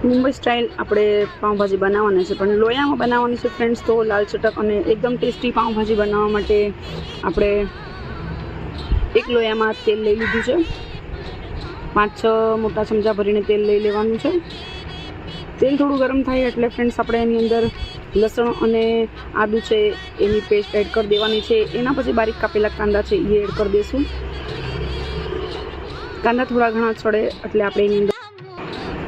Mumbai style આપણે પાઉંભાજી બનાવવાની છે, પણ લોયામાં બનાવવાની છે ફ્રેન્ડ્સ। તો લાલ ચટક અને એકદમ ટેસ્ટી પાઉંભાજી બનાવવા માટે આપણે એક લોયામાં તેલ લઈ લીધું છે। 5-6 મોટા ચમચા ભરીને તેલ લઈ લેવાનું છે। તેલ થોડું ગરમ થાય એટલે ફ્રેન્ડ્સ આપણે એની અંદર લસણ અને આદુ છે એની પેસ્ટ એડ કરી દેવાની છે। એના પછી બારીક કાપેલા કાંદા છે એ એડ કરી દઈશું। કાંદા થોડા ઘણા ચડે એટલે આપણે એની અંદર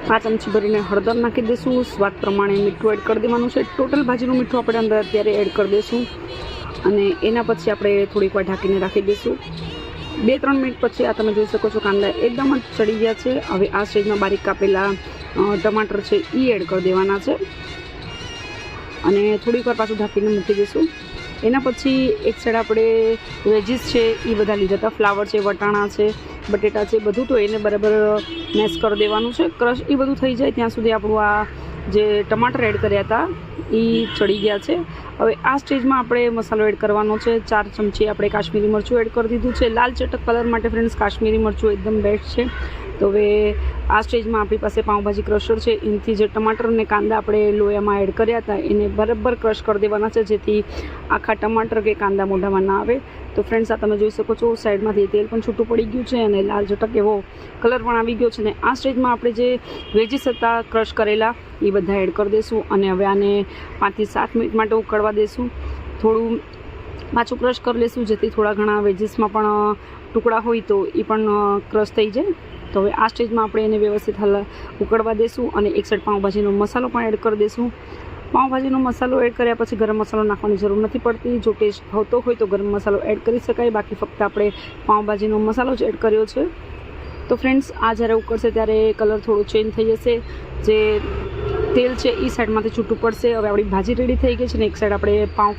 5 ચમચી ભરીને હળદર નાખી દઈશું। સ્વાદ પ્રમાણે મીઠું એડ કરી દેવાનું છે। ટોટલ ભાજીનું મીઠું આપણે અંદર અત્યારે એડ કરી દઈશું અને એના પછી આપણે થોડીક વાર ઢાંકીને રાખી દઈશું। 2-3 મિનિટ પછી આ તમે જોઈ શકો છો કાંદા એકદમ જ ચડી ગયા છે। હવે આ સ્ટેજમાં બારીક કાપેલા ટમાટર છે એ એડ કરી દેવાના છે અને થોડીક વાર પાછું ઢાંકીને મૂકી દઈશું। એના પછી એક સાઈડ આપણે વેજીસ છે એ બધા લીધા હતા। ફ્લાવર છે, વટાણા છે, બટેટા છે, બધું તો એને બરાબર મેશ કરી દેવાનું છે। ક્રશ એ બધું થઈ જાય ત્યાં સુધી આપણું આ જે ટમાટર એડ કર્યા હતા એ ચડી ગયા છે। હવે આ સ્ટેજમાં આપણે મસાલો એડ કરવાનો છે। 4 ચમચી આપણે કાશ્મીરી મરચું એડ કરી દીધું છે। લાલ ચટક કલર માટે ફ્રેન્ડ્સ કાશ્મીરી મરચું એકદમ બેસ્ટ છે। તો હવે આ સ્ટેજમાં આપણી પાસે પાઉંભાજી ક્રશર છે એનાથી જે ટમાટર અને કાંદા આપણે લોયામાં એડ કર્યા હતા એને બરાબર ક્રશ કરી દેવાના છે, જેથી આખા ટમાટર કે કાંદા મોઢામાં ના આવે। તો ફ્રેન્ડ્સ આ તમે જોઈ શકો છો સાઈડમાંથી તેલ પણ છૂટું પડી ગયું છે અને લાલ ચટક એવો કલર પણ આવી ગયો છે। ને આ સ્ટેજમાં આપણે જે વેજીસ હતા ક્રશ કરેલા એ બધા એડ કરી દઈશું અને હવે આને 5 થી 7 મિનિટ માટે ઉકળવા દઈશું। થોડું પાછું ક્રશ કરી લઈશું જેથી થોડા ઘણા વેજીસમાં પણ ટુકડા હોય તો એ પણ ક્રશ થઈ જાય। તો હવે આ સ્ટેજમાં આપણે એને વ્યવસ્થિત ઉકળવા દઈશું અને એક સાઈડ પાઉંભાજીનો મસાલો પણ એડ કરી દઈશું। પાઉંભાજીનો મસાલો એડ કર્યા પછી ગરમ મસાલો નાખવાની જરૂર નથી પડતી। જો ટેસ્ટ હોતો હોય તો ગરમ મસાલો એડ કરી શકાય, બાકી ફક્ત આપણે પાઉંભાજીનો મસાલો જ એડ કર્યો છે। તો ફ્રેન્ડ્સ આ જ્યારે ઉકળશે ત્યારે કલર થોડો ચેન્જ થઈ જશે, જે તેલ છે એ સાઈડમાંથી છૂટું પડશે। હવે આપણી ભાજી રેડી થઈ ગઈ છે ને એક સાઈડ આપણે પાઉં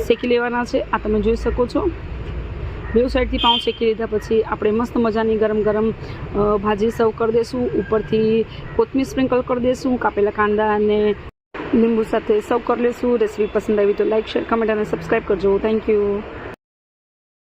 શેકી લેવાના છે। આ તમે જોઈ શકો છો બે સાઈડથી પાઉં શેકી લીધા પછી આપણે મસ્ત મજાની ગરમ ગરમ ભાજી સર્વ કરી દઈશું। ઉપરથી કોથમીર સ્પ્રિંકલ કરી દઈશું, કાપેલા કાંદા અને લીંબુ સાથે સર્વ કરી લઈશું। રેસીપી પસંદ આવી તો લાઇક, શેર, કમેન્ટ અને સબસ્ક્રાઈબ કરજો। Thank you.